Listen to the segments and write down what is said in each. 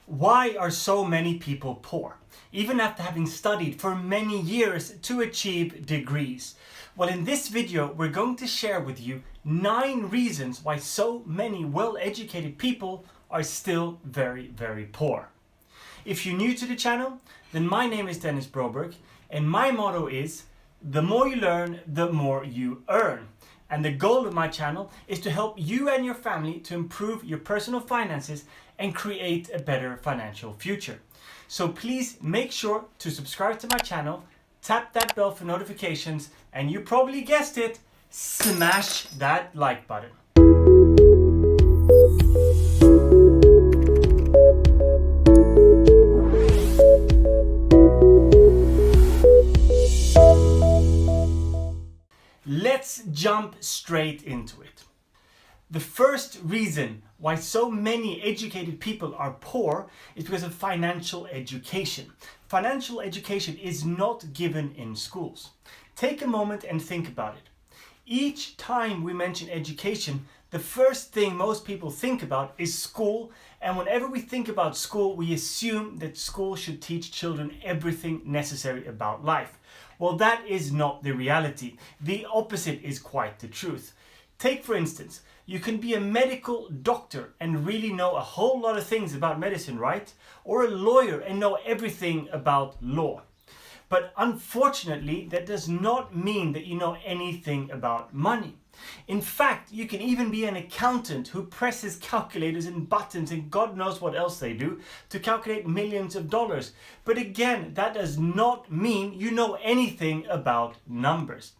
Why are so many people poor, even after having studied for many years to achieve degrees? Well, in this video, we're going to share with you 9 reasons why so many well-educated people are still very, very poor. If you're new to the channel, then my name is Broberg, and my motto is, the more you learn, the more you earn. And the goal of my channel is to help you and your family to improve your personal finances and create a better financial future. So please make sure to subscribe to my channel, tap that bell for notifications, and you probably guessed it, smash that like button. Let's jump straight into it. The first reason why so many educated people are poor is because of financial education. Financial education is not given in schools. Take a moment and think about it. Each time we mention education, the first thing most people think about is school, and whenever we think about school, we assume that school should teach children everything necessary about life. Well, that is not the reality. The opposite is quite the truth. Take, for instance, you can be a medical doctor and really know a whole lot of things about medicine, right? Or a lawyer and know everything about law. But unfortunately, that does not mean that you know anything about money. In fact, you can even be an accountant who presses calculators and buttons and God knows what else they do to calculate millions of dollars. But again, that does not mean you know anything about numbers.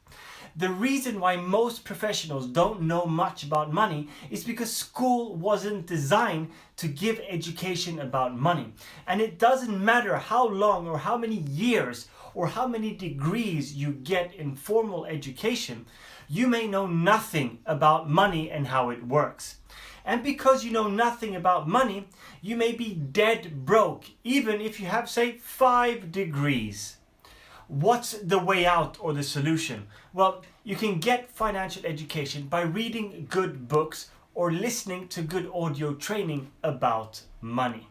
The reason why most professionals don't know much about money is because school wasn't designed to give education about money. And it doesn't matter how long or how many years or how many degrees you get in formal education, you may know nothing about money and how it works. And because you know nothing about money, you may be dead broke, even if you have, say, 5 degrees. What's the way out or the solution? Well, you can get financial education by reading good books or listening to good audio training about money.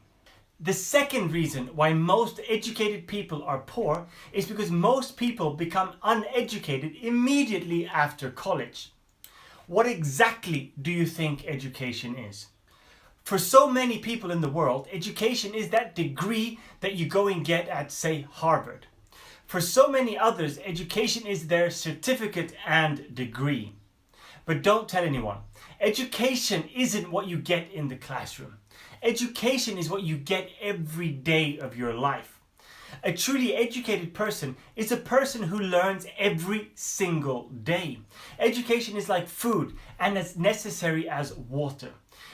The second reason why most educated people are poor is because most people become uneducated immediately after college. What exactly do you think education is? For so many people in the world, education is that degree that you go and get at, say, Harvard. For so many others, education is their certificate and degree. But don't tell anyone. Education isn't what you get in the classroom. Education is what you get every day of your life. A truly educated person is a person who learns every single day. Education is like food and as necessary as water.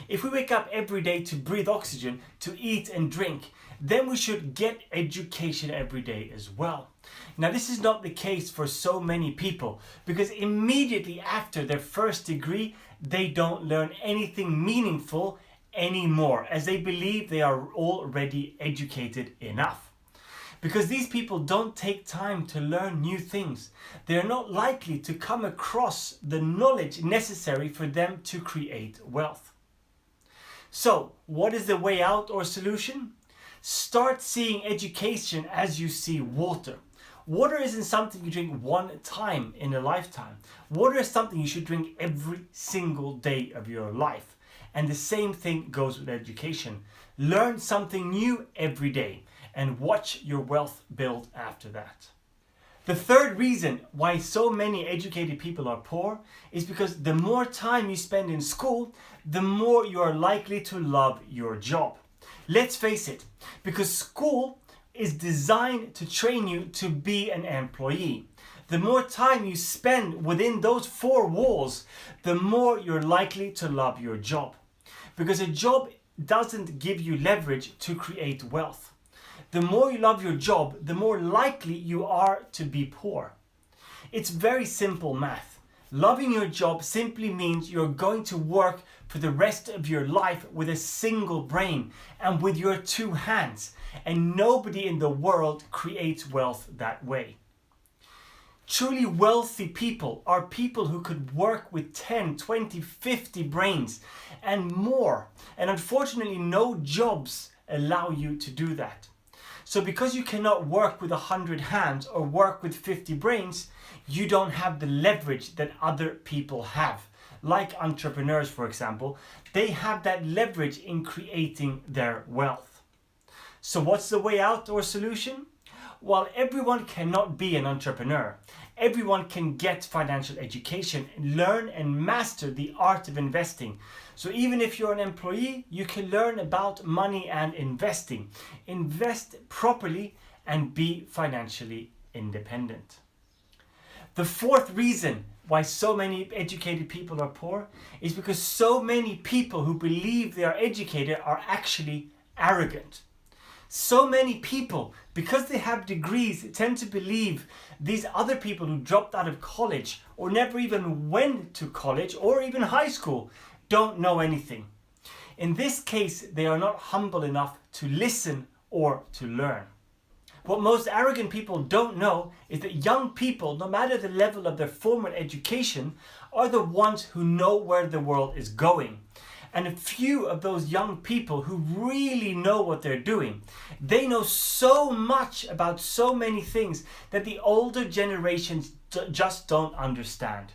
If we wake up every day to breathe oxygen, to eat and drink, then we should get education every day as well. Now, this is not the case for so many people because immediately after their first degree, they don't learn anything meaningful anymore as they believe they are already educated enough. Because these people don't take time to learn new things, they are not likely to come across the knowledge necessary for them to create wealth. So, what is the way out or solution? Start seeing education as you see water. Water isn't something you drink one time in a lifetime. Water is something you should drink every single day of your life. And the same thing goes with education. Learn something new every day and watch your wealth build after that. The third reason why so many educated people are poor is because the more time you spend in school, the more you are likely to love your job. Let's face it, because school is designed to train you to be an employee. The more time you spend within those 4 walls, the more you're likely to love your job. Because a job doesn't give you leverage to create wealth. The more you love your job, the more likely you are to be poor. It's very simple math. Loving your job simply means you're going to work for the rest of your life with a single brain and with your 2 hands. And nobody in the world creates wealth that way. Truly wealthy people are people who could work with 10, 20, 50 brains and more. And unfortunately, no jobs allow you to do that. So because you cannot work with 100 hands or work with 50 brains, you don't have the leverage that other people have. Like entrepreneurs, for example, they have that leverage in creating their wealth. So what's the way out or solution? While everyone cannot be an entrepreneur, everyone can get financial education, learn and master the art of investing. So even if you're an employee, you can learn about money and investing. Invest properly and be financially independent. The fourth reason why so many educated people are poor is because so many people who believe they are educated are actually arrogant. So many people, because they have degrees, tend to believe these other people who dropped out of college or never even went to college or even high school don't know anything. In this case, they are not humble enough to listen or to learn. What most arrogant people don't know is that young people, no matter the level of their formal education, are the ones who know where the world is going. And a few of those young people who really know what they're doing, they know so much about so many things that the older generations just don't understand.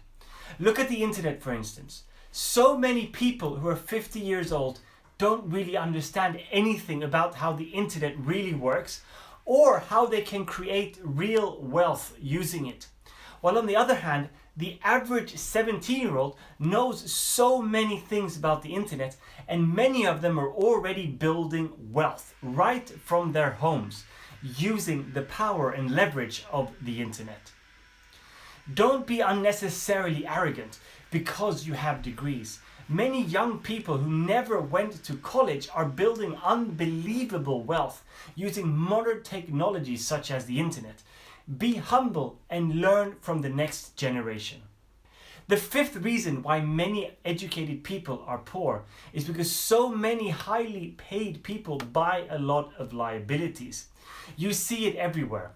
Look at the internet, for instance. So many people who are 50 years old don't really understand anything about how the internet really works or how they can create real wealth using it. While on the other hand, the average 17-year-old knows so many things about the internet, and many of them are already building wealth right from their homes using the power and leverage of the internet. Don't be unnecessarily arrogant because you have degrees. Many young people who never went to college are building unbelievable wealth using modern technologies such as the internet. Be humble and learn from the next generation. The fifth reason why many educated people are poor is because so many highly paid people buy a lot of liabilities. You see it everywhere.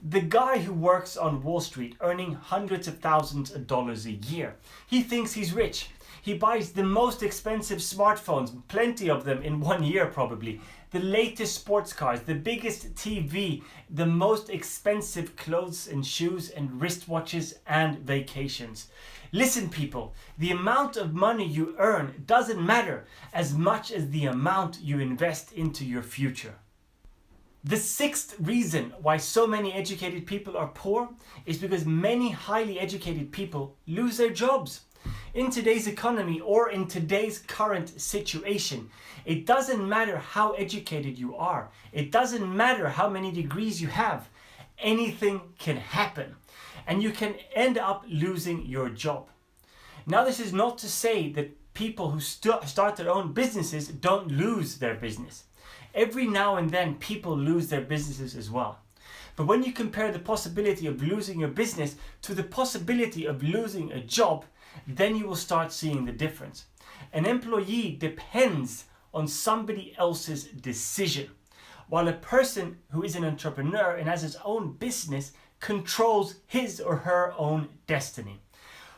The guy who works on Wall Street earning hundreds of thousands of dollars a year, he thinks he's rich. He buys the most expensive smartphones, plenty of them in 1 year probably, the latest sports cars, the biggest TV, the most expensive clothes and shoes and wristwatches and vacations. Listen people, the amount of money you earn doesn't matter as much as the amount you invest into your future. The sixth reason why so many educated people are poor is because many highly educated people lose their jobs. In today's economy or in today's current situation, it doesn't matter how educated you are. It doesn't matter how many degrees you have. Anything can happen and you can end up losing your job. Now, this is not to say that people who start their own businesses don't lose their business. Every now and then people lose their businesses as well. But when you compare the possibility of losing your business to the possibility of losing a job, then you will start seeing the difference. An employee depends on somebody else's decision, while a person who is an entrepreneur and has his own business controls his or her own destiny.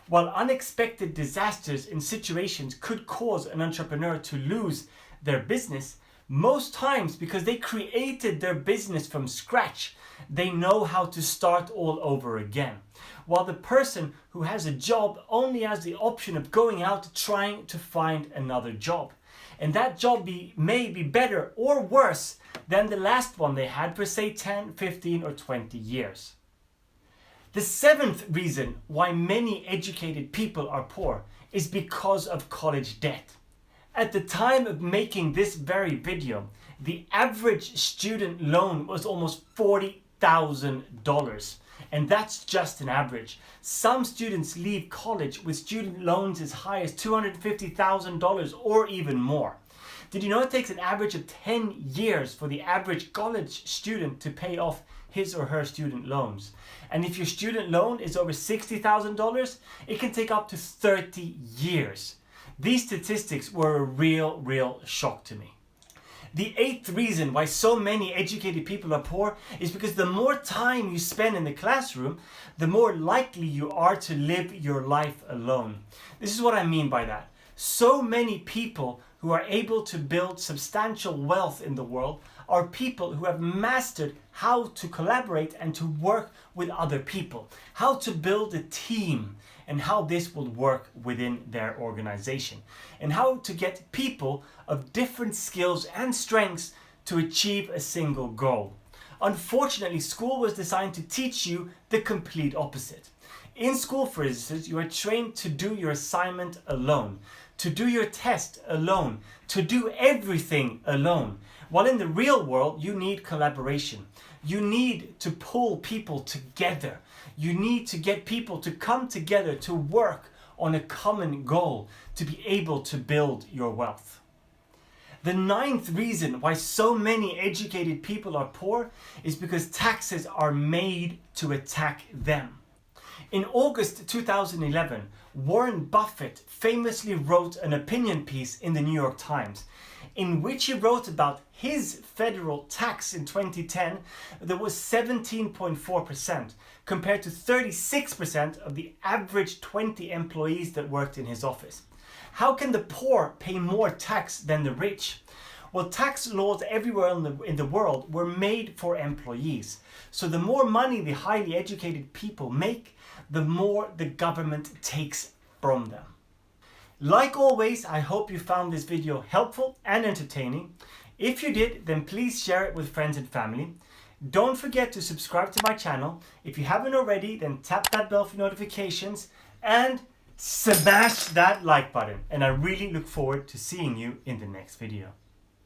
While unexpected disasters in situations could cause an entrepreneur to lose their business, most times because they created their business from scratch, they know how to start all over again. While the person who has a job only has the option of going out trying to find another job. And that job may be better or worse than the last one they had for say 10, 15 or 20 years. The seventh reason why many educated people are poor is because of college debt. At the time of making this very video, the average student loan was almost $40,000. And that's just an average. Some students leave college with student loans as high as $250,000 or even more. Did you know it takes an average of 10 years for the average college student to pay off his or her student loans? And if your student loan is over $60,000, it can take up to 30 years. These statistics were a real shock to me. The eighth reason why so many educated people are poor is because the more time you spend in the classroom, the more likely you are to live your life alone. This is what I mean by that. So many people who are able to build substantial wealth in the world are people who have mastered how to collaborate and to work with other people, how to build a team, and how this will work within their organization, and how to get people of different skills and strengths to achieve a single goal. Unfortunately, school was designed to teach you the complete opposite. In school, for instance, you are trained to do your assignment alone, to do your test alone, to do everything alone. While in the real world, you need collaboration. You need to pull people together. You need to get people to come together to work on a common goal to be able to build your wealth. The ninth reason why so many educated people are poor is because taxes are made to attack them. In August 2011, Warren Buffett famously wrote an opinion piece in the New York Times in which he wrote about his federal tax in 2010 that was 17.4% compared to 36% of the average 20 employees that worked in his office. How can the poor pay more tax than the rich? Well, tax laws everywhere in the world were made for employees. So the more money the highly educated people make, the more the government takes from them. Like always, I hope you found this video helpful and entertaining. If you did, then please share it with friends and family. Don't forget to subscribe to my channel. If you haven't already, then tap that bell for notifications and smash that like button. And I really look forward to seeing you in the next video.